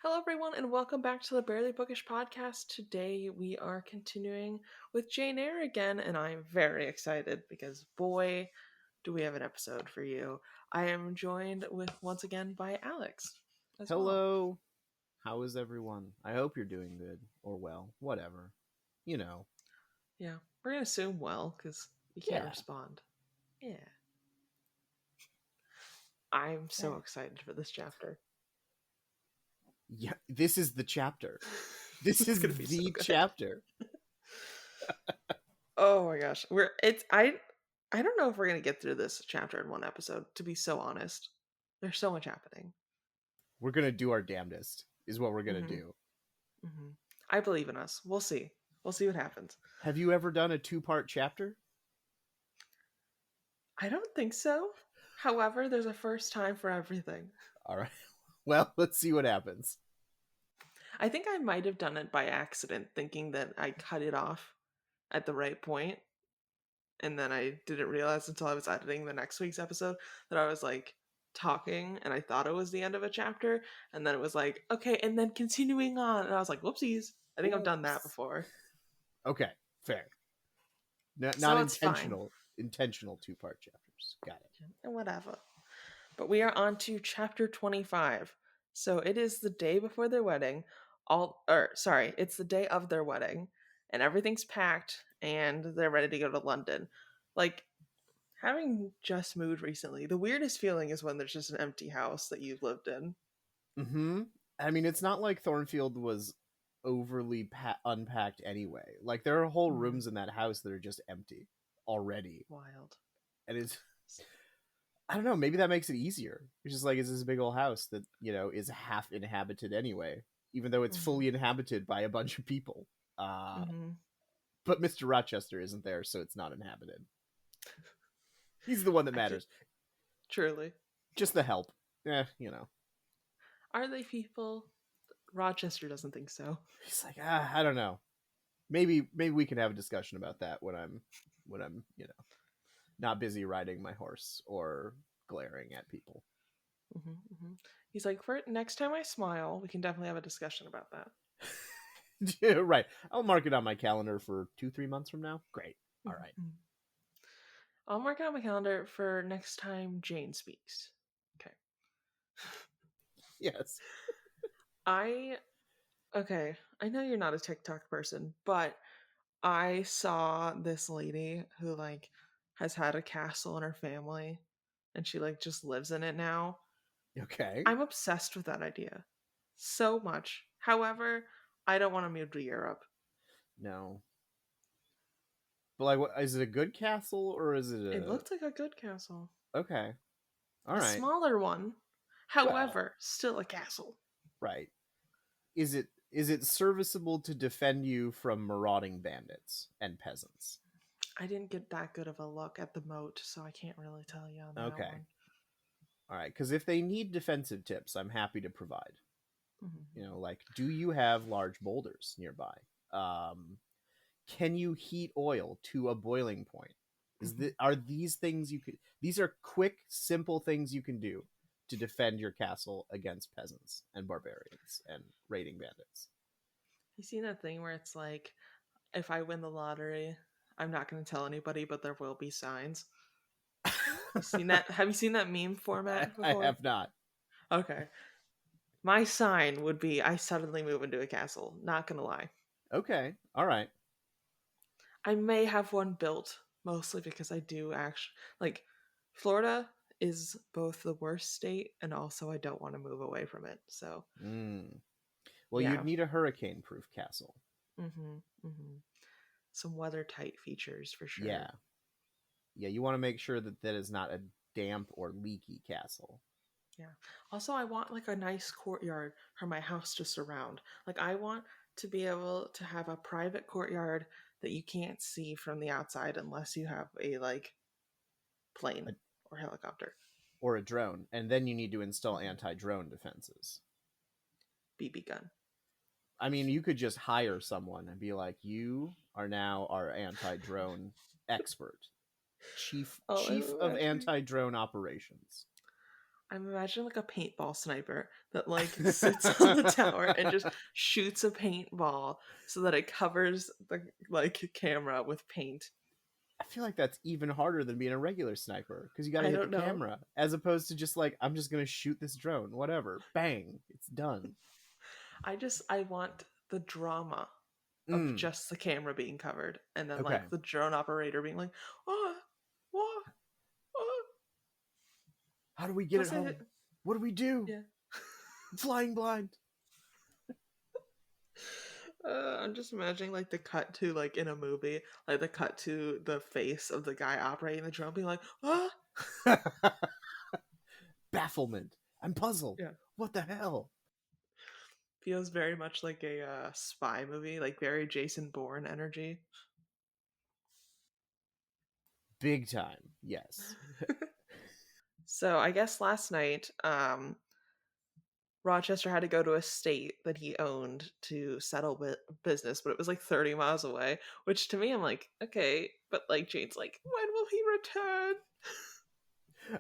Hello, everyone, and welcome back to the Barely Bookish podcast. Today we are continuing with Jane Eyre again, and I'm very excited because, boy, do we have an episode for you. I am joined with once again by Alex as well. Hello. How is everyone? I hope you're doing good or well, whatever. You know. Yeah, we're gonna assume well because we can't Yeah. respond. Yeah, I'm so Fair. excited for this chapter. Yeah, this is the chapter. This This is is gonna be so the good. chapter. Oh my gosh, I don't know if we're gonna get through this chapter in one episode. To be so honest, there's so much happening. We're going to do our damnedest is what we're going to Mm-hmm. do. Mm-hmm. I believe in us. We'll see. We'll see what happens. Have you ever done a two-part chapter? I don't think so. However, there's a first time for everything. All right. Well, let's see what happens. I think I might have done it by accident, thinking that I cut it off at the right point, and then I didn't realize until I was editing the next week's episode that I was like talking and I thought it was the end of a chapter, and then it was like, okay, and then continuing on, and I was like, whoopsies. I think I've done that Oops. before. Okay, fair. Not So it's fine. intentional two-part chapters. Got it. Whatever. But we are on to chapter 25. So it is the day before their wedding. It's the day of their wedding, and everything's packed and they're ready to go to London. Like, having just moved recently, the weirdest feeling is when there's just an empty house that you've lived in. Mm-hmm. I mean, it's not like Thornfield was overly unpacked anyway. Like, there are whole rooms in that house that are just empty already. Wild. And it's, I don't know, maybe that makes it easier. It's just like, it's this big old house that, is half inhabited anyway, even though it's fully inhabited by a bunch of people. Mm-hmm. But Mr. Rochester isn't there, so it's not inhabited. He's the one that matters. Truly. Just the help. Are they people? Rochester doesn't think so. He's like, I don't know. Maybe we can have a discussion about that when I'm not busy riding my horse or glaring at people. Mm-hmm, mm-hmm. He's like, for next time I smile, we can definitely have a discussion about that. Right. I'll mark it on my calendar for 2-3 months from now. Great. All right. Mm-hmm. I'll mark it on my calendar for next time Jane speaks. Okay. Yes. I know you're not a TikTok person, but I saw this lady who like has had a castle in her family and she like just lives in it now. Okay. I'm obsessed with that idea so much. However, I don't want to move to Europe. No. But like, what is it? A good castle or is it It a? looked like a good castle. Okay. All A right. smaller one. Well, However, still a castle. right. Is it serviceable to defend you from marauding bandits and peasants? I didn't get that good of a look at the moat, so I can't really tell you on that Okay. one. All right. Because if they need defensive tips, I'm happy to provide. Mm-hmm. Like, do you have large boulders nearby? Can you heat oil to a boiling point? Are these things you could? These are quick, simple things you can do to defend your castle against peasants and barbarians and raiding bandits. You seen that thing where it's like, if I win the lottery, I'm not going to tell anybody, but there will be signs. You seen that? Have you seen that meme format I before? have not. Okay. My sign would be I suddenly move into a castle. Not gonna lie. Okay. All right. I may have one built, mostly because I do actually like Florida is both the worst state and also I don't want to move away from it. So Well, yeah. you'd need a hurricane-proof castle. Some weather tight features for sure. Yeah. You want to make sure that is not a damp or leaky castle. Yeah. Also, I want like a nice courtyard for my house to surround. Like, I want to be able to have a private courtyard that you can't see from the outside unless you have a like plane or helicopter or a drone, and then you need to install anti-drone defenses. BB gun. I mean, you could just hire someone and be like, "You are now our anti-drone expert, chief of anti-drone operations." I'm imagining like a paintball sniper that like sits on the tower and just shoots a paintball so that it covers the like camera with paint. I feel like that's even harder than being a regular sniper because you got to I hit the don't know. camera as opposed to just like I'm just gonna shoot this drone, whatever, bang, it's done. I want the drama of Mm, just the camera being covered and then okay, like the drone operator being like, "Oh, what? Oh, how do we get it was it?" home? What do we do? Yeah. Flying blind. I'm just imagining like the cut to like in a movie, like the cut to the face of the guy operating the drone being like, "Ah." Bafflement. I'm puzzled. Yeah. What the hell? Feels very much like a spy movie, like very Jason Bourne energy. Big time. Yes. So I guess last night, Rochester had to go to a state that he owned to settle business, but it was like 30 miles away, which to me, I'm like, okay, but like Jane's like, when will he return?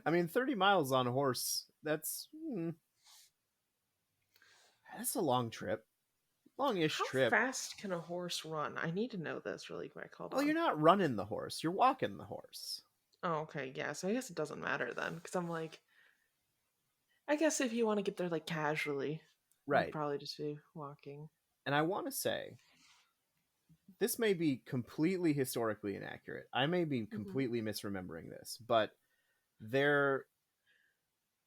I mean, 30 miles on a horse. That's a long trip. Long-ish How trip. fast can a horse run? I need to know this really quick. Hold Well, you're on. not running the horse. You're walking the horse. Oh, okay, yeah, so I guess it doesn't matter then, because I'm like, I guess if you want to get there like casually, you'd Right. probably just be walking. And I want to say this may be completely historically inaccurate. I may be Hmm. completely misremembering this, but there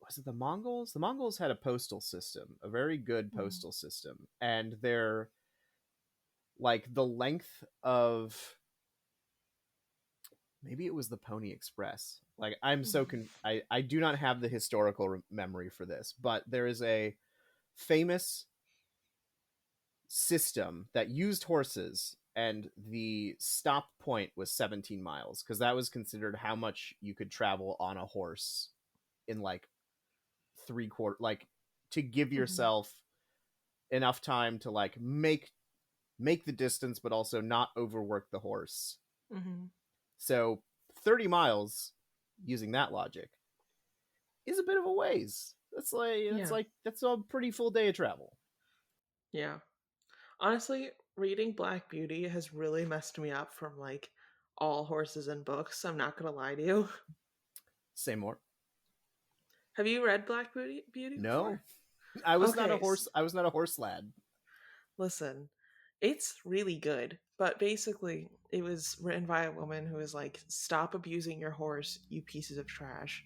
was it the Mongols? The Mongols had a postal system, a very good Hmm. postal system, and their like the length of maybe it was the Pony Express. Like I do not have the historical memory for this, but there is a famous system that used horses and the stop point was 17 miles because that was considered how much you could travel on a horse in like three quarter like to give Hmm. yourself enough time to like make the distance but also not overwork the horse. Hmm. So 30 miles using that logic is a bit of a ways. Yeah, That's a pretty full day of travel. yeah. Honestly, reading Black Beauty has really messed me up from like all horses and books. I'm not gonna lie to you. Say more. Have you read Black Beauty before? No, I was not a Okay, horse. I was not a horse lad. listen, it's really good. But basically, it was written by a woman who was like, "Stop abusing your horse, you pieces of trash."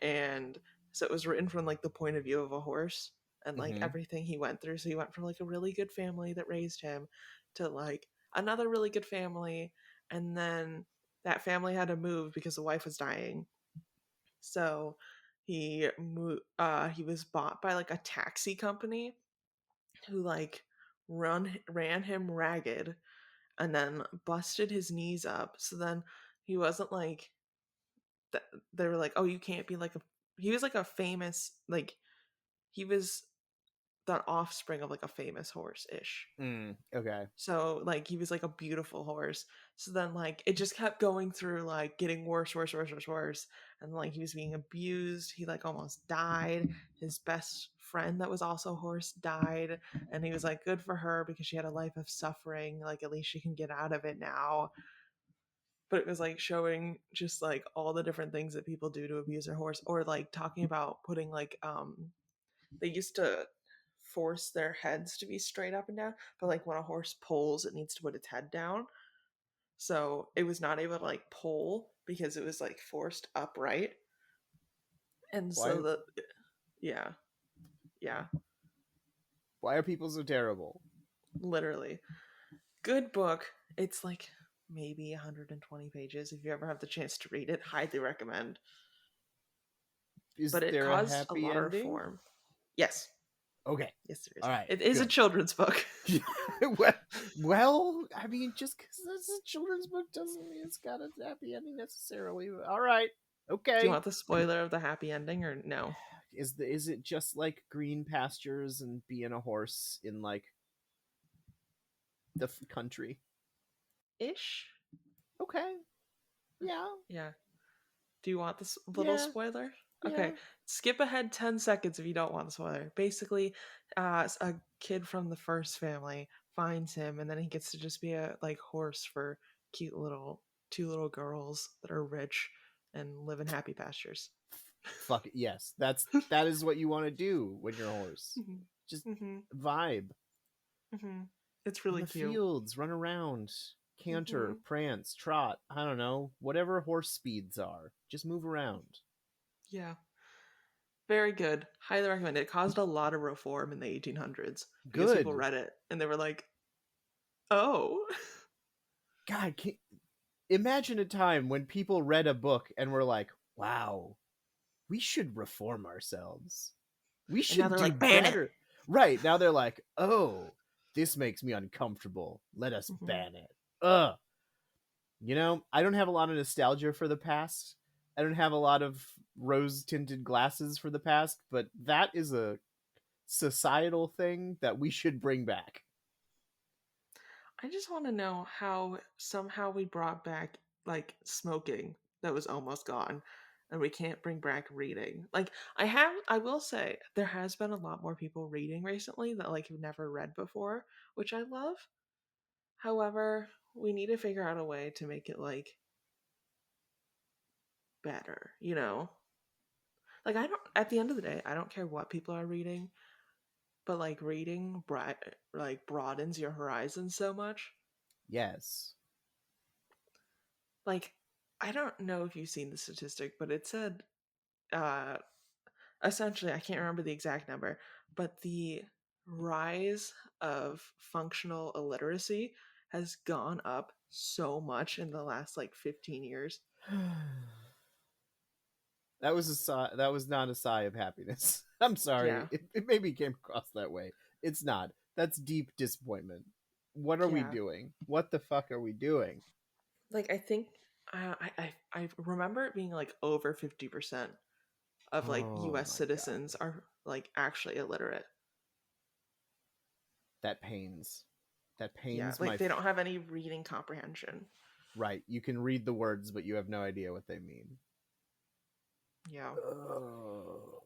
And so it was written from like the point of view of a horse and like Mm-hmm. everything he went through. So he went from like a really good family that raised him to like another really good family, and then that family had to move because the wife was dying. So he was bought by like a taxi company who like ran him ragged and then busted his knees up. So then he wasn't like th- they were like, "Oh, you can't be like a." He was like a famous like he was the offspring of like a famous horse ish. Okay. So like he was like a beautiful horse. So then like it just kept going through like getting worse, worse, worse, worse, worse. And like he was being abused. He like almost died. His best friend that was also a horse died. And he was like, good for her because she had a life of suffering. Like at least she can get out of it now. But it was like showing just like all the different things that people do to abuse their horse, or like talking about putting like they used to force their heads to be straight up and down, but like when a horse pulls it needs to put its head down, so it was not able to like pull because it was like forced upright. And so Why the yeah, yeah, why are people so terrible? literally good book. It's like maybe 120 pages. If you ever have the chance to read it, highly recommend. Is But it there a caused a happy lot of ending? reform. Yes. Okay. Yes, there is. All right. It is a Good. children's book. well, well, I mean, just because it's a children's book doesn't mean it's got a happy ending necessarily. All right. Do you Okay. want the spoiler of the happy ending or no? Is it just like green pastures and being a horse in like the country? Ish. Okay. Yeah. Yeah. Do you want this little Yeah. spoiler? Yeah. Okay, skip ahead 10 seconds if you don't want the spoiler. Basically, a kid from the first family finds him, and then he gets to just be a like horse for cute little two little girls that are rich and live in happy pastures. Fuck it. Yes, that is what you want to do when you're a horse. Mhm. Just Mhm. vibe Mhm. It's in really the cute. fields, run around, canter, Mhm. prance, trot. I don't know, whatever horse speeds are. Just move around. Yeah. Very good. Highly recommend it. It caused a lot of reform in the 1800s because people Good. read it and they were like, "Oh." God, imagine a time when people read a book and were like, "Wow, we should reform ourselves. We And now should they're do like, "Ban it." better." Right now, they're like, "Oh, this makes me uncomfortable. Let us Mhm. ban it." Ugh. I don't have a lot of nostalgia for the past. I don't have a lot of rose tinted glasses for the past, but that is a societal thing that we should bring back. I just want to know how somehow we brought back like smoking that was almost gone and we can't bring back reading. Like I will say there has been a lot more people reading recently that like have never read before, which I love. However, we need to figure out a way to make it like better, you know? Like I don't at the end of the day, I don't care what people are reading, but like reading like broadens your horizons so much. Yes. Like I don't know if you've seen the statistic, but it said uh essentially I can't remember the exact number, but the rise of functional illiteracy has gone up so much in the last like 15 years. That was not a sigh of happiness. I'm sorry. Yeah. It maybe came across that way. It's not. That's deep disappointment. What are we Yeah. doing? What the fuck are we doing? Like I think I remember it being like over 50% of like Oh US my god. citizens are like actually illiterate. That pains. That Yeah, pains my like they don't have any reading comprehension. right. You can read the words, but you have no idea what they mean. Yeah. Ugh.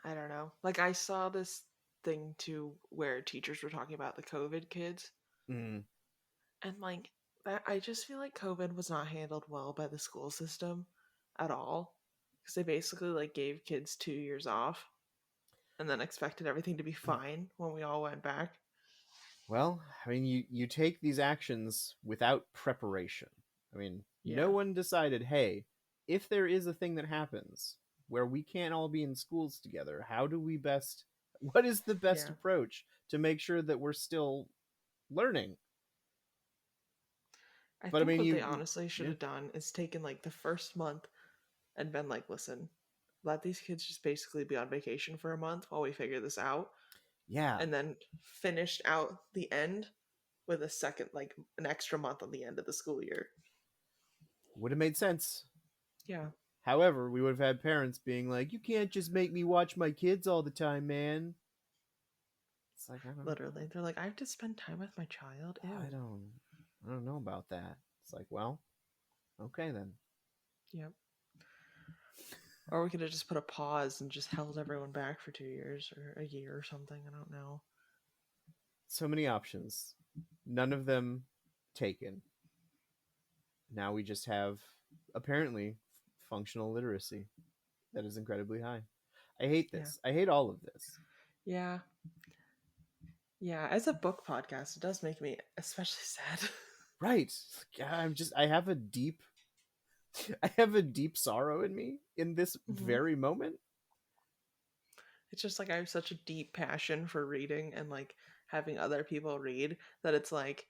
I don't know. Like I saw this thing too where teachers were talking about the COVID kids Mm, and like that I just feel like COVID was not handled well by the school system at all because they basically like gave kids 2 years off and then expected everything to be fine when we all went back. well, I mean, you take these actions without preparation. I mean, no Yeah. one decided, hey, if there is a thing that happens where we can't all be in schools together, how do we best? What is the best Yeah. approach to make sure that we're still learning? I But I think mean, what they honestly should yeah, have done is taken like the first month and been like, listen, let these kids just basically be on vacation for a month while we figure this out, yeah, and then finished out the end with a second, like an extra month on the end of the school year. would have made sense. Yeah, However, we would have had parents being like, "You can't just make me watch my kids all the time, man." It's like literally. They're like, I have to spend time with my child. I Ew. don't, I don't know about that. It's like, well, okay then. Yep. Or we could have just put a pause and just held everyone back for 2 years or a year or something. I don't know. So many options, none of them taken. Now we just have apparently functional literacy that is incredibly high. I hate Yeah. this. I hate all of this. Yeah. Yeah. As a book podcast, it does make me especially sad. Right. I have a deep I have a deep sorrow in me in this hmm very moment. It's just like I have such a deep passion for reading and like having other people read that it's like,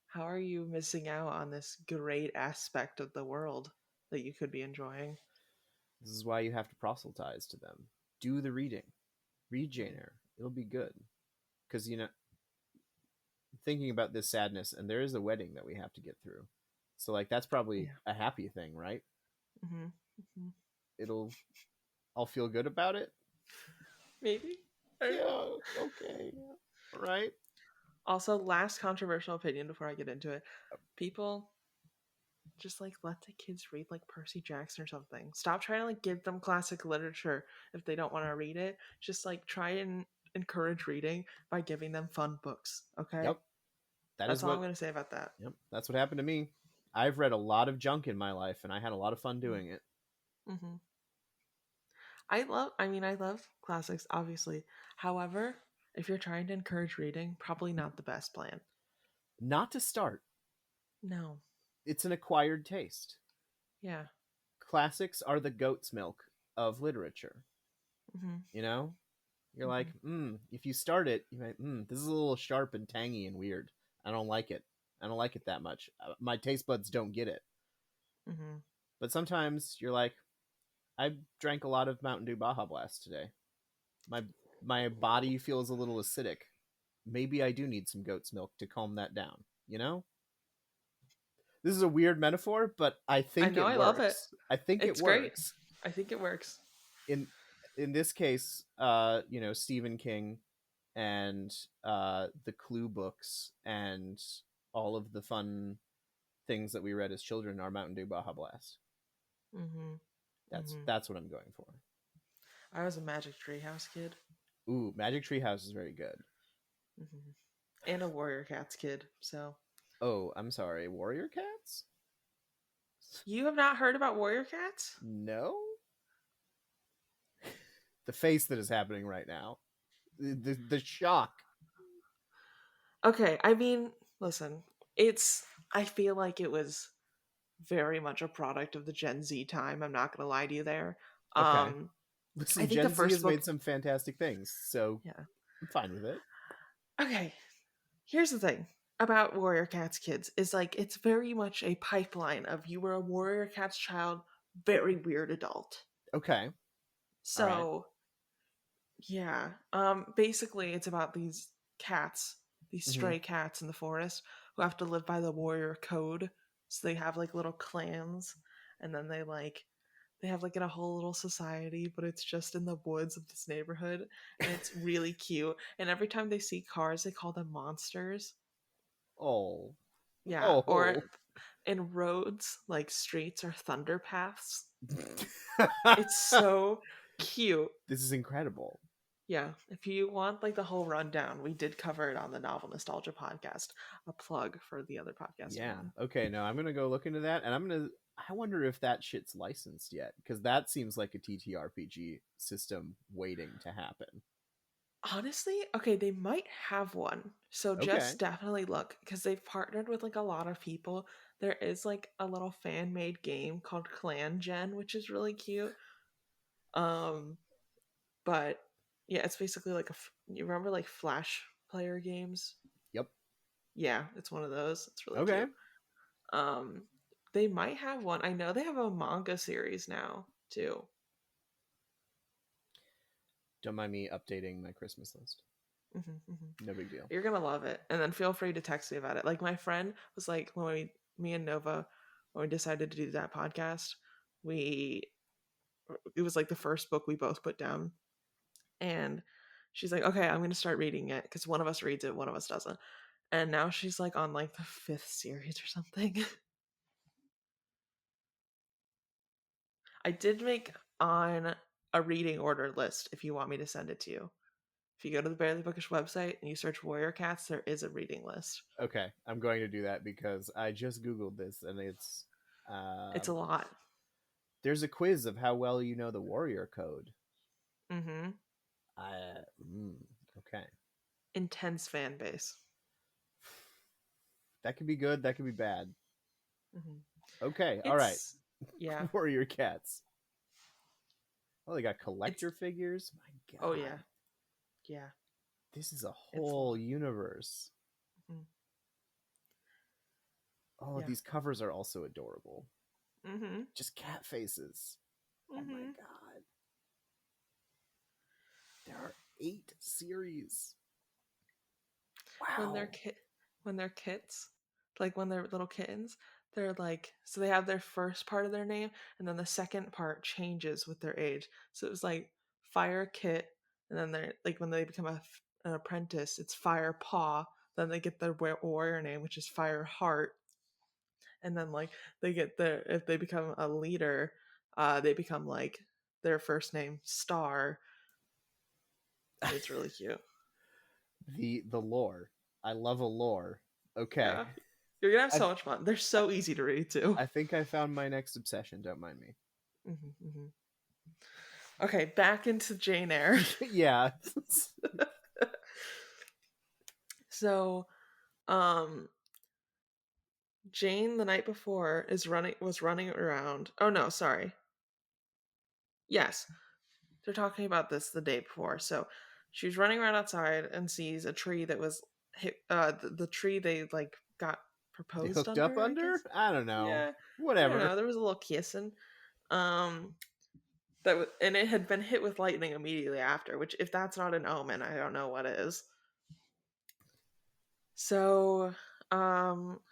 how are you missing out on this great aspect of the world that you could be enjoying? This is why you have to proselytize to them. Do the reading. Read Jane Eyre. It'll be good. Because, thinking about this sadness, and there is a wedding that we have to get through. So, like, that's probably Yeah. a happy thing, right? hmm hmm It'll, I'll feel good about it. Maybe. I don't know. Yeah, okay. Right? Also, last controversial opinion before I get into it. People Just like let the kids read like Percy Jackson or something. Stop trying to like give them classic literature if they don't want to read it. Just like try and encourage reading by giving them fun books. Okay? Yep. That That's is all I'm what going to say about that. Yep, that's what happened to me. I've read a lot of junk in my life and I had a lot of fun doing it. Mm-hmm. I love classics, obviously. However, if you're trying to encourage reading, probably not the best plan. Not to start. No. It's an acquired taste. Yeah. Classics are the goat's milk of literature. Mm-hmm. You know? You're like, Mm-hmm. if you start it, you might, this is a little sharp and tangy and weird. I don't like it. I don't like it that much. My taste buds don't get it. Mm-hmm. But sometimes you're like, I drank a lot of Mountain Dew Baja Blast today. My my body feels a little acidic. Maybe I do need some goat's milk to calm that down, you know? This is a weird metaphor, but I I think know it I love it. works. I think it It's great. works. I think it works. In in this case, Stephen King and the Clue books and all of the fun things that we read as children are Mountain Dew Baja Blast. Mm-hmm. Mm-hmm. That's what I'm going for. I was a Magic Treehouse kid. Ooh, Magic Treehouse is very good. Mm-hmm. And a Warrior Cats kid. So Oh, I'm sorry, Warrior Cats? you have not heard about Warrior Cats? No? The face that is happening right now. The shock. Okay, I mean, listen, it's I feel like it was very much a product of the Gen Z time. I'm not gonna lie to you there. Okay. Um, I Listen, think the Gen Z first has book. made some fantastic things, so Yeah. I'm fine with it. Okay. Here's the thing about Warrior Cats kids is like it's very much a pipeline of you were a Warrior Cats child, very weird adult. Okay. All right. So yeah. Basically it's about these cats, these Mm-hmm. stray cats in the forest who have to live by the warrior code. So they have like little clans and then they have like in a whole little society, but it's just in the woods of this neighborhood and it's really cute. And every time they see cars, they call them monsters. Oh. Yeah, or Oh. in roads like streets or thunder paths. It's so cute. This is incredible. Yeah, if you want like the whole rundown, we did cover it on the Novel Nostalgia podcast. A plug for the other podcast you're Yeah. on. Okay. No, I'm gonna go look into that, and I wonder if that shit's licensed yet, because that seems like a TTRPG system waiting to happen. Honestly, okay, they might have one. So Okay. just definitely look because they've partnered with like a lot of people. There is like a little fan made game called Clan Gen, which is really cute. Um, but yeah, it's basically like you remember like Flash player games? Yep. Yeah, it's one of those. It's really Okay. cute. Um, they might have one. I know they have a manga series now too. Don't mind me updating my Christmas list. Hmm. No big deal. You're gonna love it, and then feel free to text me about it. Like my friend was like when me and Nova, when we decided to do that podcast, we it was like the first book we both put down, and she's like, "Okay, I'm gonna start reading it because one of us reads it, one of us doesn't." And now she's like on like the fifth series or something. I did make on a reading order list if you want me to send it to you. If you go to the Barely Bookish website and you search Warrior Cats, there is a reading list. Okay, I'm going to do that because I just googled this, and it's It's a lot. there's a quiz of how well you know the warrior code. Mm-hmm. Uh, mm, okay, Intense fan base. that could be good. That could be bad. Mm-hmm. Okay, all right. It's yeah. Warrior cats. Oh, they got It's collector figures. My oh God, yeah, yeah. this is a It's a whole lot. universe. Mm-hmm. Oh, Yeah. these covers are also adorable. Mm-hmm. Just cat faces. Oh my Mm-hmm. God, there are 8 series. When they're Wow. when they're kits, like when they're little kittens, they're like so they have their first part of their name, and then the second part changes with their age. So it was like Fire Kit, and then they're like when they become an apprentice, it's Fire Paw. Then they get their warrior name, which is Fire Heart, and then like they get their if they become a leader, they become like their first name Star. It's really cute. The lore. I love a lore. Okay. Yeah, you're gonna have I so much fun. They're I, so easy to read too. I think I found my next obsession. Don't mind me. Hmm. Okay, back into Jane Eyre. Yeah. So, um, Jane the night before was running around. Oh no, sorry. Yes, they're talking about this the day before. So she was running around outside and sees a tree that was hit. The tree they like got They proposed hooked up under, I under? guess. I don't know. Yeah, I don't Whatever. know. There was a little kissing. Um, and it had been hit with lightning immediately after. Which, if that's not an omen, I don't know what is. So,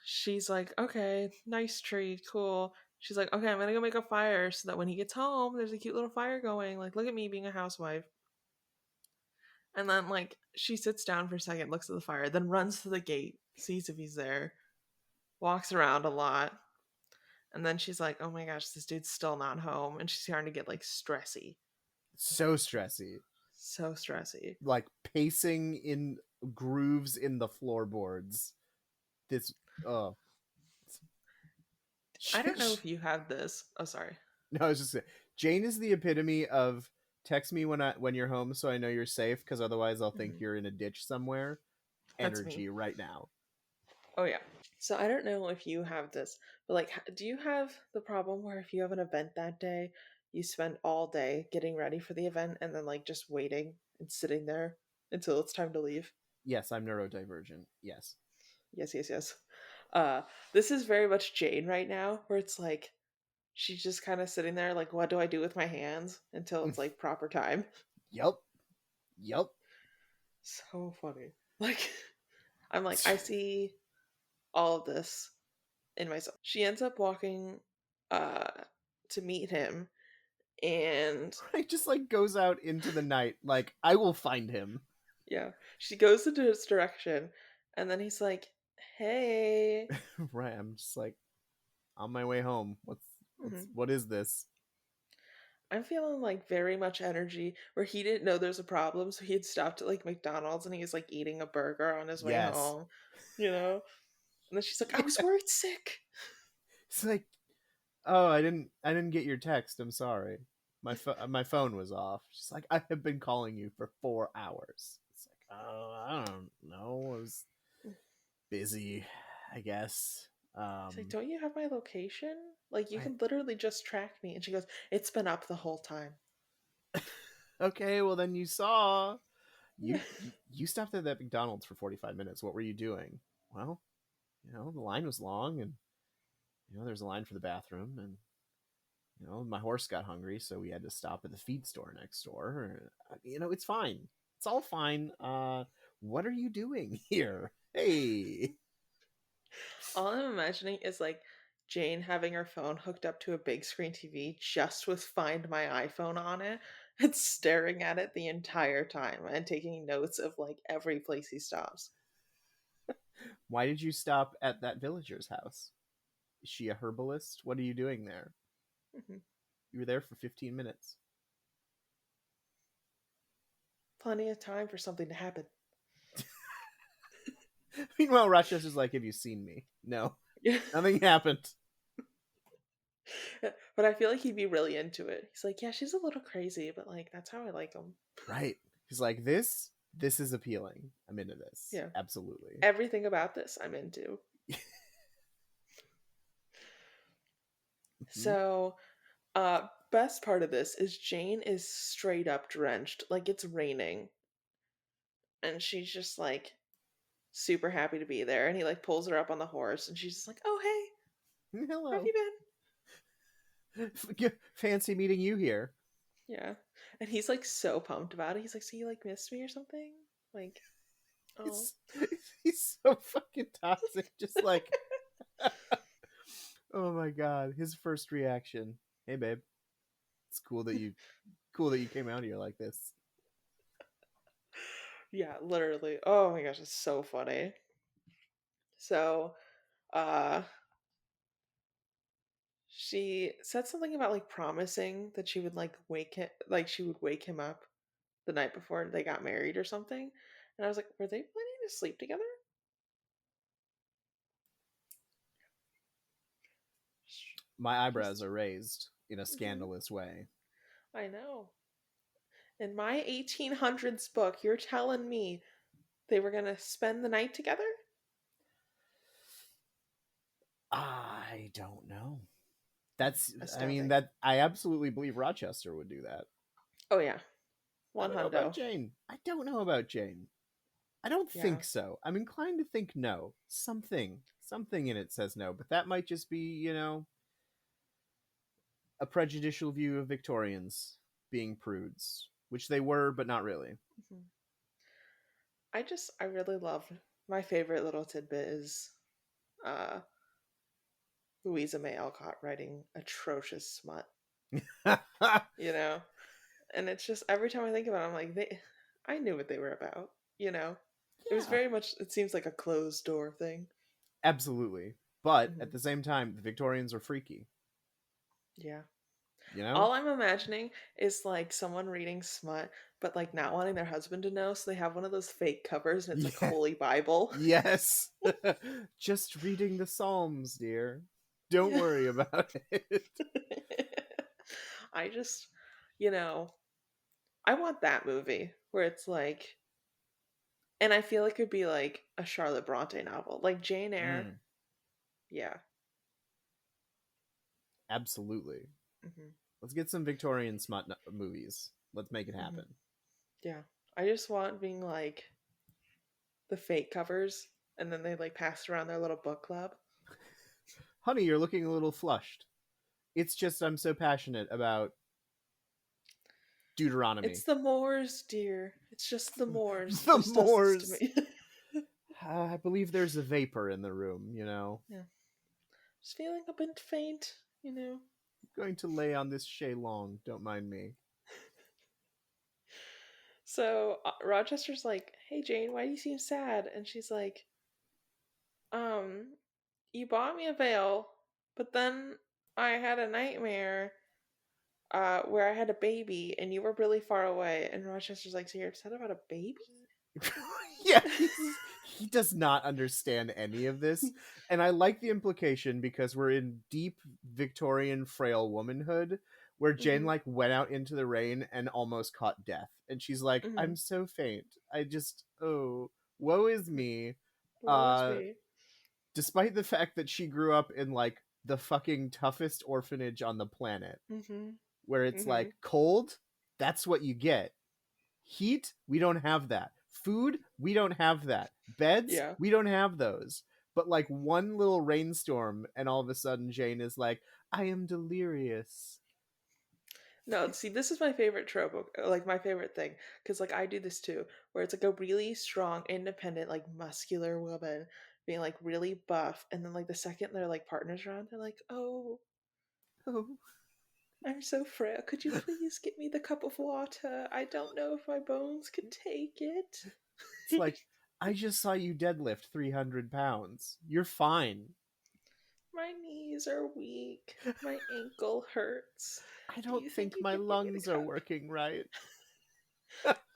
she's like, okay, nice tree, cool. She's like, okay, I'm gonna go make a fire so that when he gets home, there's a cute little fire going. Like, look at me being a housewife. And then, like, she sits down for a second, looks at the fire, then runs to the gate, sees if he's there, walks around a lot. And then she's like, oh my gosh, this dude's still not home. And she's starting to get, like, stressy. So stressy. So stressy. Like pacing in grooves in the floorboards. This oh I don't know sh- if you have this. Oh, sorry. no, I was just saying, Jane is the epitome of text me when you're home so I know you're safe because otherwise I'll think Mhm. you're in a ditch somewhere. That's me. Energy right now. Oh, yeah. So I don't know if you have this, but like, do you have the problem where if you have an event that day, you spend all day getting ready for the event and then like just waiting and sitting there until it's time to leave? Yes, I'm neurodivergent. Yes. Yes, yes, yes. Uh, this is very much Jane right now, where it's like she's just kind of sitting there, like, what do I do with my hands until it's like proper time? Yup. Yup. So funny. Like, I'm like, I see all of this in myself. She ends up walking uh to meet him, and Right, just like goes out into the night like I will find him. yeah, she goes into his direction, and then he's like, hey. Right, I'm just like on my way home. Mhm. What is this? I'm feeling like very much energy where he didn't know there's a problem, so he had stopped at like McDonald's and he was like eating a burger on his way Yes. home, you know? And then she's like, I was Yeah. worried sick. It's like, oh, I didn't get your text. I'm sorry. My phone was off. She's like, I have been calling you for 4 hours. It's like, oh, I don't know. I was busy, I guess. He's like, Um, don't you have my location? Like, you right. can literally just track me. And she goes, it's been up the whole time. Okay, well then you saw you stopped at that McDonald's for 45 minutes. What were you doing? Well, the line was long, and there's a line for the bathroom, and my horse got hungry, so we had to stop at the feed store next door. It's fine. It's all fine. What are you doing here? Hey. All I'm imagining is like Jane having her phone hooked up to a big screen TV just with Find My iPhone on it and staring at it the entire time and taking notes of like every place he stops. Why did you stop at that villager's house? Is she a herbalist? What are you doing there? Mhm. You were there for 15 minutes. Plenty of time for something to happen. Meanwhile, Rochester's like, have you seen me? No, Yeah. nothing happened. But I feel like he'd be really into it. He's like, yeah, she's a little crazy, but like that's how I like him. Right. He's like, this is appealing. I'm into this. Yeah. Absolutely. Everything about this I'm into. Mhm. So, best part of this is Jane is straight up drenched, like it's raining, and she's just like super happy to be there. And he like pulls her up on the horse, and she's just like, "Oh hey, where have Hello. you been?" Fancy meeting you here. Yeah, and he's like so pumped about it. He's like, "So you like missed me or something?" Like, oh, He's, he's so fucking toxic. Just like, oh my god, his first reaction. Hey, babe. It's cool that you came out here like this. yeah, literally. Oh my gosh, it's so funny. So, uh, She said something about like promising that she would like wake him, like she would wake him up the night before they got married or something. And I was like, were they planning to sleep together? My eyebrows Just, are raised in a mhm. scandalous way. I know. In my 1800s book, you're telling me they were gonna spend the night together? I don't know. Mm, That's, I mean, astounding. that I absolutely believe Rochester would do that. Oh yeah, I one don't know about hundo. Jane. I don't know about Jane. I don't Yeah. think so. I'm inclined to think no. Something in it says no, but that might just be, a prejudicial view of Victorians being prudes, which they were, but not really. Mhm. I really love my favorite little tidbit is uh Louisa May Alcott writing atrocious smut, you know? And it's just every time I think about it, I'm like, I knew what they were about, you know? It was Yeah, very much, it seems like a closed door thing. absolutely. But Hmm. at the same time, the Victorians are freaky. Yeah. You know? All I'm imagining is like someone reading smut, but like not wanting their husband to know, so they have one of those fake covers and it's like Yeah. Holy Bible. Yes. Just reading the Psalms, dear. Don't Yeah. worry about it. I just, you know, I want that movie where it's like, and I feel like it'd be like a Charlotte Bronte novel, like Jane Eyre. Mm, Yeah. absolutely. Hmm. Let's get some Victorian smut movies. Let's make it Hmm. happen. Yeah. I just want being like the fake covers, and then they like pass around their little book club. Honey, you're looking a little flushed. It's just I'm so passionate about It's Deuteronomy. the Moors, dear. It's just the Moors. It The just does this to Moors. me. I believe there's a vapor in the room. Yeah. Just feeling a bit faint. I'm going to lay on this Shay Long. Don't mind me. So Rochester's like, "Hey Jane, why do you seem sad?" And she's like, "Um, you bought me a veil, but then I had a nightmare where I had a baby and you were really far away." And Rochester's like, "So you're upset about a baby?" Yeah, he does not understand any of this. And I like the implication because we're in deep Victorian frail womanhood where Jane Mhm. like went out into the rain and almost caught death. And she's like, I'm Mhm. so faint. Oh, woe is me. Woe is Uh me. Despite the fact that she grew up in like the fucking toughest orphanage on the planet, Mhm. where it's Mhm. like cold, that's what you get. Heat, we don't have that. Food, we don't have that. Beds, Yeah. we don't have those. But like one little rainstorm, and all of a sudden Jane is like, I am delirious. No, see, this is my favorite trope, like my favorite thing, because like I do this too, where it's like a really strong, independent, like muscular woman being like really buff, and then like the second their like partners around, they're like, "Oh, Oh. I'm so frail. Could you please get me the cup of water? I don't know if my bones could take it." It's like, I just saw you deadlift 300 pounds. You're fine. My knees are weak. My ankle hurts. I Do don't you think think you my could get me the lungs are cup? working right.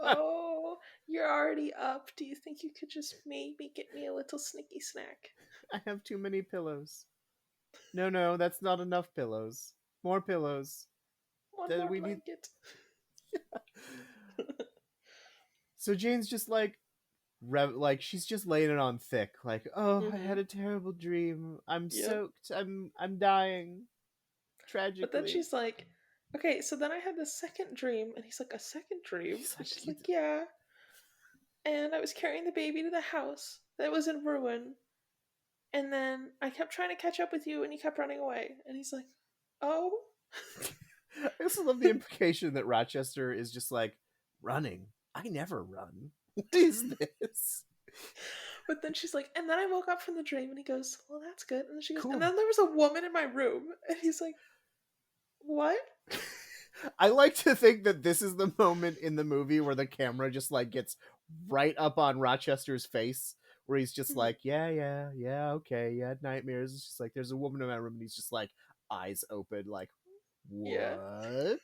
Oh, you're already up. Do you think you could just maybe get me a little snicky snack? I have too many pillows. No, no, that's not enough pillows. More pillows. One Then more we need. blanket. So Jane's just like, like she's just laying it on thick. Like, oh, I Mm-hmm. had a terrible dream. I'm Yep. soaked. I'm dying But then tragically. she's like, okay, so then I had this second dream. And he's like, a second dream? He's And like, she's like, yeah. And I was carrying the baby to the house that was in ruin. And then I kept trying to catch up with you and you kept running away. And he's like, oh. I also love the implication that Rochester is just like running. I never run. What is this? But then she's like, and then I woke up from the dream. And he goes, well, that's good. And then she goes, and Cool. then there was a woman in my room. And he's like, what? I like to think that this is the moment in the movie where the camera just like gets right up on Rochester's face, where he's just Mhm. like, yeah, yeah, yeah, okay, yeah, nightmares. It's just like there's a woman in my room, and he's just like, eyes open, like, Yeah. what?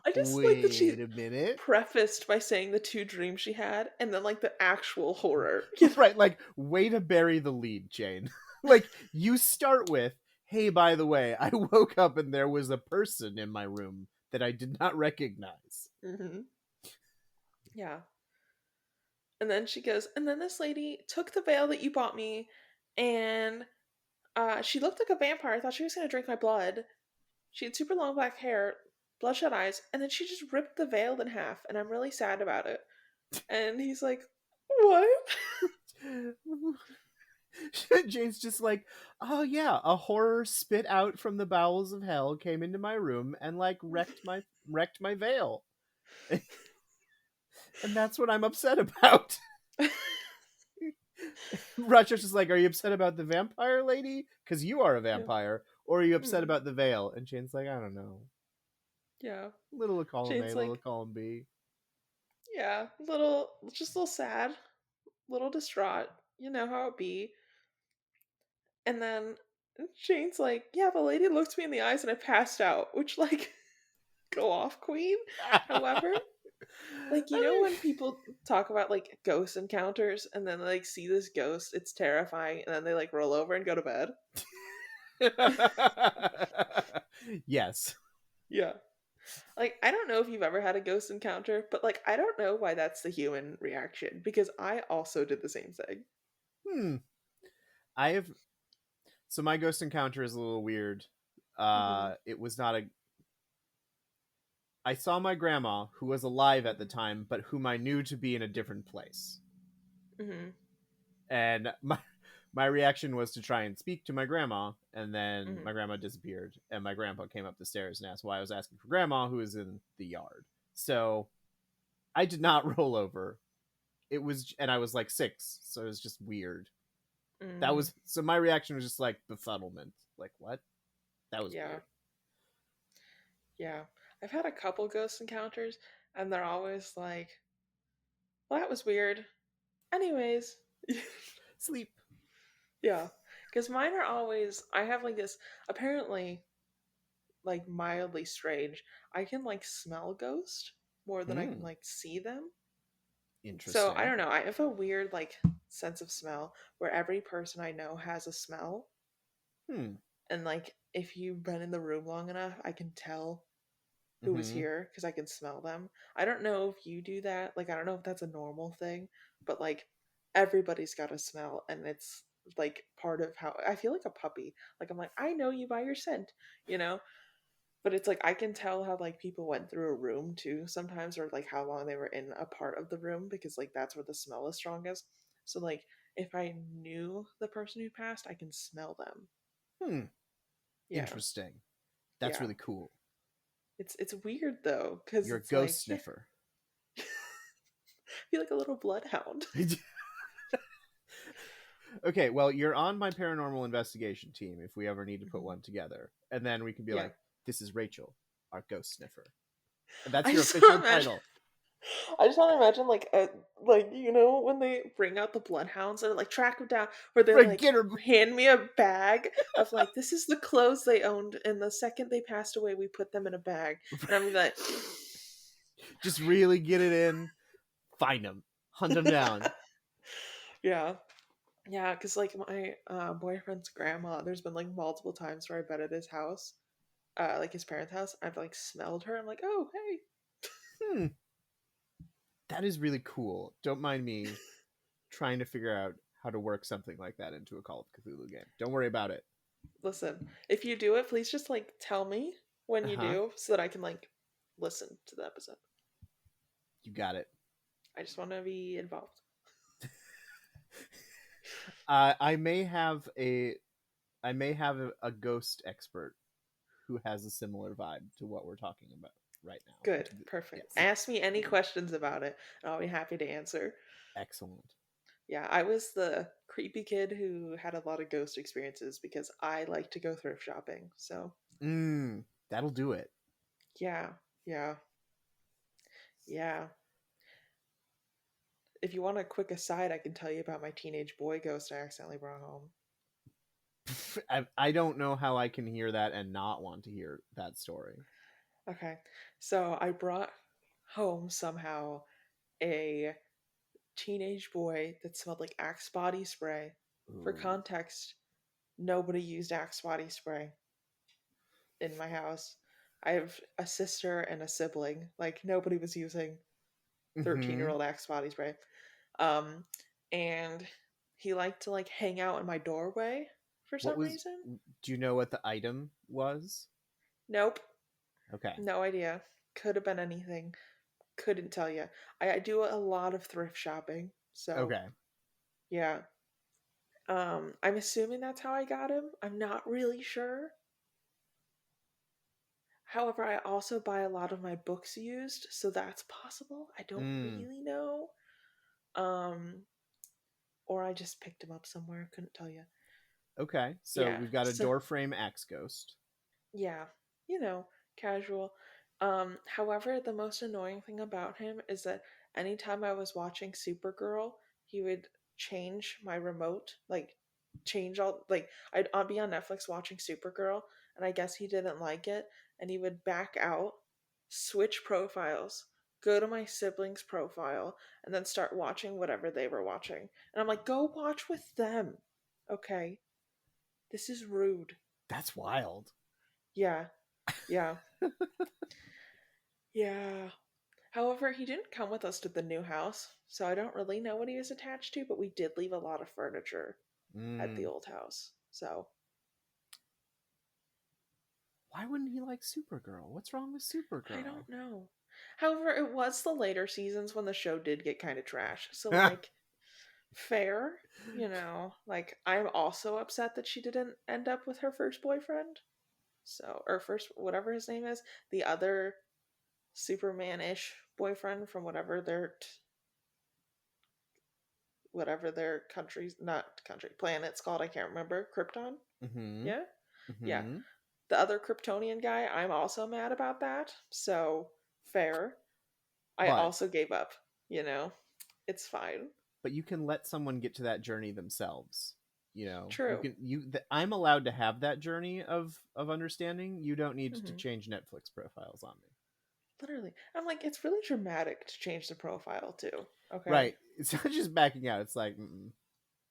I just like that she Wait a minute. prefaced by saying the two dreams she had and then like the actual horror. You know? Right, like, way to bury the lead, Jane. Like, you start with, hey, by the way, I woke up and there was a person in my room that I did not recognize. Hmm. Yeah. And then she goes, and then this lady took the veil that you bought me, and she looked like a vampire. I thought she was going to drink my blood. She had super long black hair, bloodshot eyes, and then she just ripped the veil in half, and I'm really sad about it. And he's like, what? Jane's just like, oh yeah, a horror spit out from the bowels of hell came into my room and like wrecked my veil. And that's what I'm upset about. Rochester's like, are you upset about the vampire lady? Because you are a Yeah. vampire. Or are you upset Mm, about the veil? And Jane's like, I don't know. yeah. Little of column A, Shane's little like, of column B. yeah, just a little sad, little distraught. You know how it be. And then Shane's like, yeah, the lady looked me in the eyes and I passed out, which, like, go off, queen. However, like, you know I when people talk about like ghost encounters and then like see this ghost, it's terrifying, and then they like roll over and go to bed? mean, yes. Yeah. Like, I don't know if you've ever had a ghost encounter, but like, I don't know why that's the human reaction because I also did the same thing. Hmm. I have So my ghost encounter is a little weird. Hmm. It was not a. I saw my grandma, who was alive at the Hmm. time, but whom I knew to be in a different place. Hmm. And my reaction was to try and speak to my grandma, and then Hmm. my grandma disappeared, and my grandpa came up the stairs and asked why I was asking for grandma, who was in the yard. So I did not roll over. And I was like 6, so it was just weird. That Hmm. was so my reaction was just like befuddlement. Like, what? That was Yeah. weird. Yeah. I've had a couple ghost encounters, and they're always like, well, that was weird. Anyways. Sleep. Yeah. Because mine are always, I have like this, apparently, like mildly strange. I can like smell ghosts more than I can Hmm. like see them. So I Interesting. don't know. I have a weird like sense of smell where every person I know has a smell. Hmm. And like if you've been in the room long enough, I can tell who was Mm-hmm. here because I can smell them. I don't know if you do that. Like I don't know if that's a normal thing, but like everybody's got a smell and it's like part of how I feel like a puppy. Like I'm like, I know you by your scent, you know? But it's like I can tell how like people went through a room too sometimes, or like how long they were in a part of the room because like that's where the smell is strongest. So like if I knew the person who passed, I can smell them. Hmm. Yeah. Interesting. That's Yeah. really cool. It's weird though cuz You're a it's ghost like, yeah, sniffer. I feel like a little bloodhound. Okay, well, you're on my paranormal investigation team if we ever need to put Mhm. one together. And then we can be Yeah. like, this is Rachel, our ghost sniffer. And that's I your just want official to imagine title. I just want to imagine like a like you know when they bring out the bloodhounds and like track them down where they're Right, like get her. hand me a bag of like this is the clothes they owned and the second they passed away we put them in a bag and I'm gonna Just really get it in. Find them. Hunt them be down. like yeah. Yeah, because like my boyfriend's grandma, there's been like multiple times where I've been at his house, like his parents' house. I've like smelled her. I'm like, oh hey. Hmm. That is really cool. Don't mind me trying to figure out how to work something like that into a Call of Cthulhu game. Don't worry about it. Listen, if you do it, please just like tell me when Uh you huh. do so that I can like listen to the episode. You got it. I just want to be involved. I may have a ghost expert who has a similar vibe to what we're talking about right now. Good, perfect. Yes. Ask me any questions about it, and I'll be happy to answer. Excellent. Yeah, I was the creepy kid who had a lot of ghost experiences because I like to go thrift shopping. So, That'll do it. yeah, yeah, yeah. If you want a quick aside, I can tell you about my teenage boy ghost I accidentally brought home. I don't know how I can hear that and not want to hear that story. Okay. So I brought home somehow a teenage boy that smelled like Axe body spray. For Ooh. context, nobody used Axe body spray in my house. I have a sister and a sibling. Like nobody was using 13-year Mm-hmm. old Axe body spray. Um, and he liked to like hang out in my doorway for What some was? reason. Do you know what the item was? Nope, Okay. no idea. Could have been anything. Couldn't tell you. I do a lot of thrift shopping, so Okay. yeah. I'm assuming that's how I got him. I'm not really sure. However, I also buy a lot of my books used, so that's possible. I don't Mm. really know. Um, or I just picked him up somewhere. Couldn't tell you. Okay. So Yeah. we've got a So doorframe axe ghost. yeah, you know, casual. However, the most annoying thing about him is that anytime I was watching Supergirl, he would change my remote, like change all like I'd be on Netflix watching Supergirl, and I guess he didn't like it, and he would back out, switch profiles, go to my siblings' profile, and then start watching whatever they were watching. And I'm like, go watch with them. Okay. This is rude. That's wild. Yeah. Yeah. Yeah. However, he didn't come with us to the new house, so I don't really know what he was attached to, but we did leave a lot of furniture at the Mm. old house. So Why wouldn't he like Supergirl? What's wrong with I Supergirl? don't know. However, it was the later seasons when the show did get kind of trash. So, like, fair, like, I'm also upset that she didn't end up with her first boyfriend. So, or first, whatever his name is, the other Superman ish boyfriend from whatever their country's not country planet's called. I can't remember. Krypton. Mm-hmm. Yeah, yeah. Mm-hmm. The other Kryptonian guy. I'm also mad about that. So fair. I But also gave up. You know, it's fine. you can let someone get to that journey themselves. You True. can I'm allowed to have that journey of understanding. You don't need to Hmm. change Netflix profiles on me. Literally, I'm like, it's really dramatic to change the profile too. Okay, Right. It's not just backing out. It's like,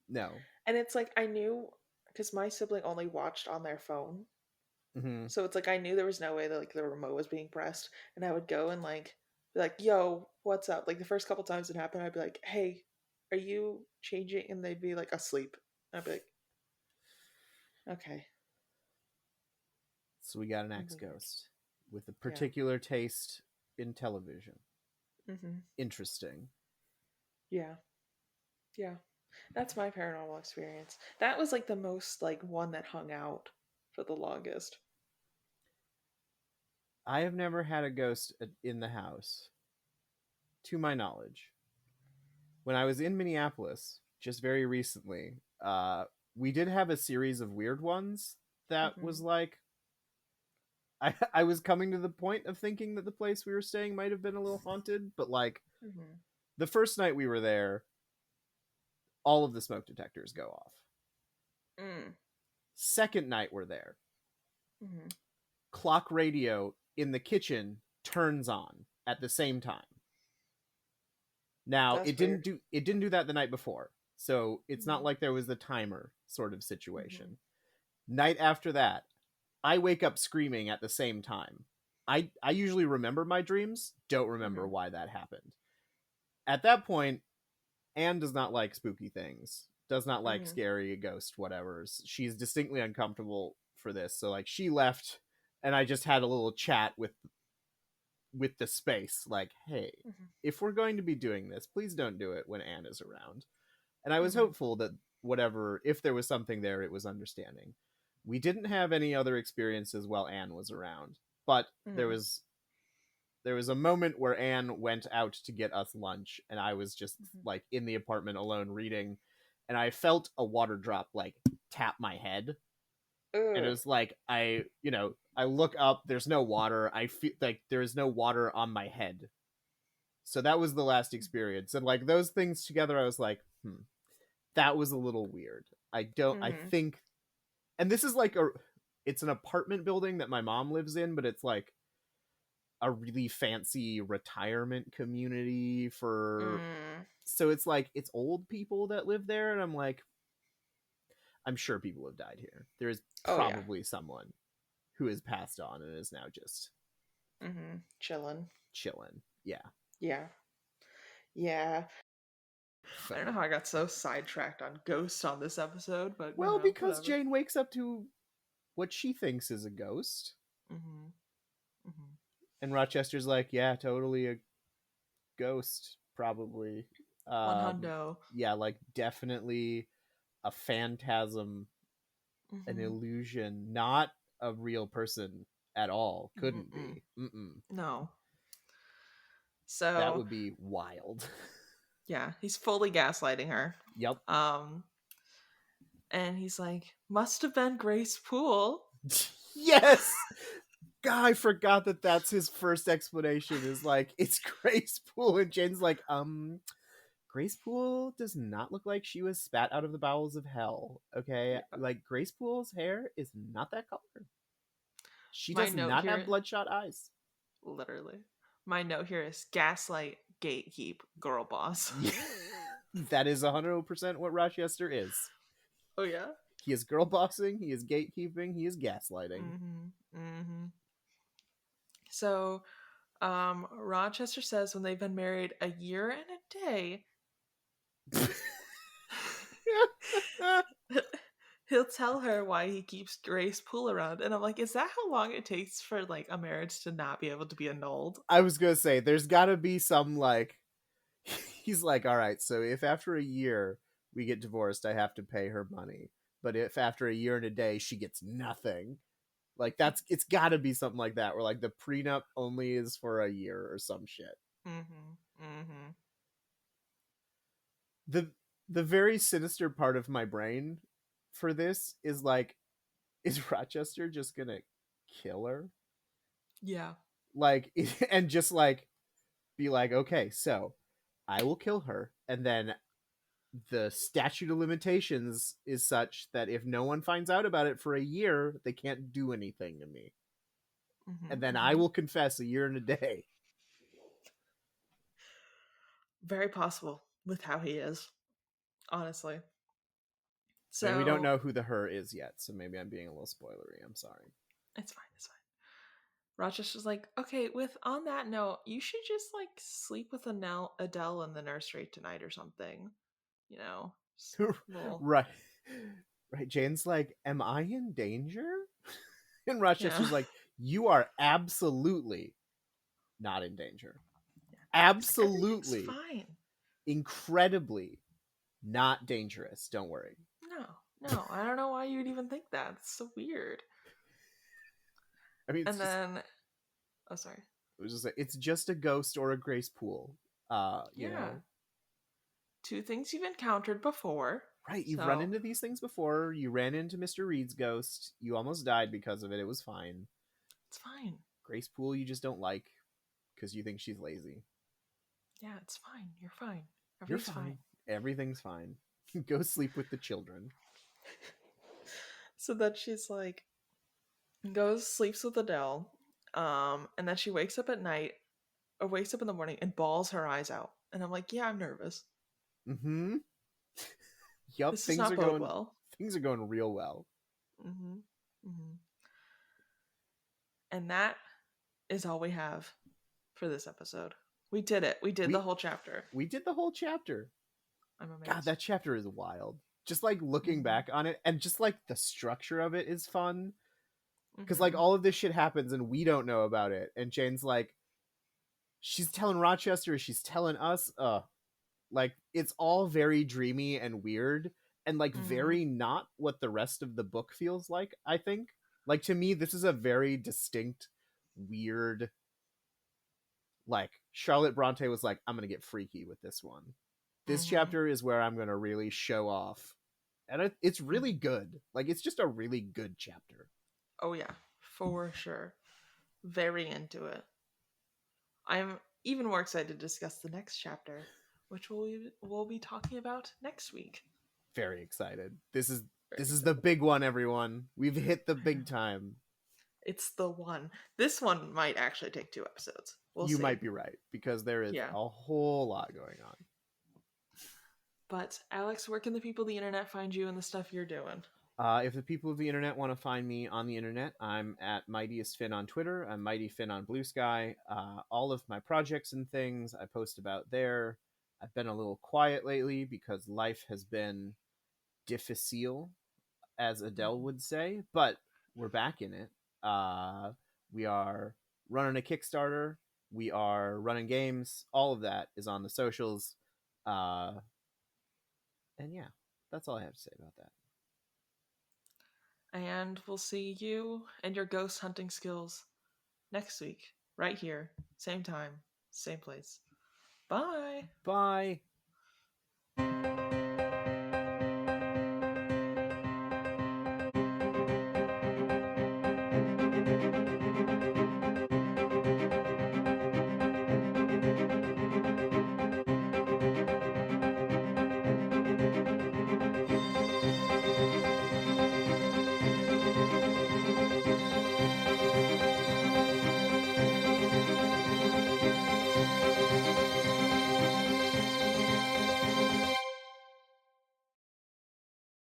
no. and it's like I knew because my sibling only watched on their phone. Mm-hmm. So it's like I knew there was no way that like the remote was being pressed, and I would go and like be like, "Yo, what's up?" Like the first couple times it happened, I'd be like, "Hey, are you changing?" And they'd be like asleep. I'd be like, "Okay." So we got an ex Weird. ghost with a Yeah. particular taste in television. Mhm. Interesting. Yeah. Yeah. That's my paranormal experience. That was like the most like one that hung out for the longest. I have never had a ghost in the house, to my knowledge. When I was in Minneapolis just very recently, we did have a series of weird ones that was Mhm. like I was coming to the point of thinking that the place we were staying might have been a little haunted, but like Mhm. the first night we were there, all of the smoke detectors go off. Mm. Second night we're there, Mhm. clock radio in the kitchen turns on at the same time. Now That's weird. it didn't do that the night before. So it's not Mhm. like there was a timer sort of Mhm. situation. Night after that, I wake up screaming at the same time. I usually remember my dreams, don't remember Mhm. why that happened. At that point, Anne does not like spooky things, does not like Mhm. scary ghost whatever's. She's distinctly uncomfortable for this. So like she left and I just had a little chat with the space like, "Hey, Mhm. if we're going to be doing this, please don't do it when Anne is around." And I was Mhm. hopeful that whatever, if there was something there, it was understanding. We didn't have any other experiences while Anne was around, but Mhm. there was a moment where Anne went out to get us lunch, and I was just Mhm. like in the apartment alone reading, and I felt a water drop like tap my head, and it Ugh. was like I look up, there's no water. I feel like there is no water on my head. So that was the last experience, and like those things together, I was like, that was a little weird. I don't. I Mhm. think And this is like it's an apartment building that my mom lives in, but it's like a really fancy retirement community for, Mm. so it's like it's old people that live there, and I'm like, I'm sure people have died here. There is Oh yeah. probably someone who has passed on and is now just Chilling. chilling. Yeah. Yeah. Yeah. I don't know how I got so sidetracked on ghosts on this episode, but Well, because whatever. Jane wakes up to what she thinks is a ghost, Mm-hmm. Mm-hmm. and Rochester's like, yeah, totally a ghost, probably. One hundo. Yeah, like definitely a phantasm, an Mm-hmm. illusion, not a real person at all. Couldn't Mm-mm. be. Mm-mm. No. That So would be wild. yeah, he's fully gaslighting her. Yep. Um, and he's like, must have been Grace Poole. Yes. God, I forgot that that's his first explanation. Is like it's Grace Poole, and Jane's like, Grace Poole does not look like she was spat out of the bowels of hell. Okay, Yeah. like Grace Poole's hair is not that color. She My does note not have here, bloodshot eyes. literally, my note here is gaslight, gatekeep, girl boss. That is 100% what Rochester is. Oh yeah. He is girl bossing, he is gatekeeping, he is gaslighting. Mm-hmm. Mm-hmm. So, Rochester says when they've been married a year and a day, he'll tell her why he keeps Grace Poole around, and I'm like, is that how long it takes for like a marriage to not be able to be annulled? I was gonna say, there's gotta be some like, he's like, all right, so if after a year we get divorced, I have to pay her money. But if after a year and a day she gets nothing, like that's, it's gotta be something like that, where like the prenup only is for a year or some shit. Mm-hmm. Mm-hmm. The the very sinister part of my brain for this is like, is Rochester just gonna kill her? Yeah. Like, and just like be like, okay, so I will kill her, and then the statute of limitations is such that if no one finds out about it for a year, they can't do anything to me. Mm-hmm. And then I Mm-hmm. will confess a year and a day. Very possible with how he is, honestly. I mean, we don't So know who the her is yet, so maybe I'm being a little spoilery. I'm sorry. it's fine. It's fine. Rochester's like, okay, with on that note, you should just like sleep with Adele in the nursery tonight or something. You know, just little, Right. Right. Jane's like, am I in danger? And yeah. Rochester's like, you are absolutely not in danger. He's like, everything's Absolutely, fine. incredibly not dangerous. Don't worry. No, no, I don't know why you'd even think that. It's so weird. I mean, it's And just, then, oh, sorry. it was just like, it's just a ghost or a Grace Pool. You Yeah, know, two things you've encountered before. right? You've run So into these things before. You ran into Mr. Reed's ghost. You almost died because of it. It was fine. it's fine. Grace Pool, you just don't like because you think she's lazy. Yeah, it's fine. You're fine. You're Everything's fine. fine. Everything's fine. Go sleep with the children. So then she's like, goes, sleeps with Adele. And then she wakes up at night, or wakes up in the morning and bawls her eyes out. And I'm like, yeah, I'm nervous. Mm-hmm. Yup, This does not bode well. things are going real well. Mm-hmm. Mm-hmm. And that is all we have for this episode. We did it. We did the We whole chapter. we did the whole chapter. I'm amazed. God, that chapter is wild. Just like looking Mhm. back on it, and just like the structure of it is fun. Because like Mhm. all of this shit happens and we don't know about it. And Jane's like, she's telling Rochester, she's telling us, like it's all very dreamy and weird, and like Mhm. very not what the rest of the book feels like, I think. Like to me, this is a very distinct, weird, like Charlotte Bronte was like, I'm gonna get freaky with this one. This Mhm. chapter is where I'm gonna really show off. And it's really Mhm. good. Like it's just a really good chapter. Oh yeah, for sure. Very into it. I'm even more excited to discuss the next chapter, which we'll be talking about next week. Very excited. This is Very This is the excited. big one, everyone. We've hit the I know. big time. It's the one. This one might actually take 2 episodes. We'll You see. might be right because there is Yeah. a whole lot going on. But Alex, where can the people of the internet find you and the stuff you're doing? If the people of the internet want to find me on the internet, I'm at Mightiest Finn on Twitter. I'm Mighty Finn on Blue Sky. All of my projects and things I post about there. I've been a little quiet lately because life has been difficile, as Adele Mhm. would say, but we're back in it. We are running a Kickstarter. We are running games. All of that is on the socials. Uh, and yeah, that's all I have to say about that. And we'll see you and your ghost hunting skills next week, right here, same time, same place. Bye. Bye.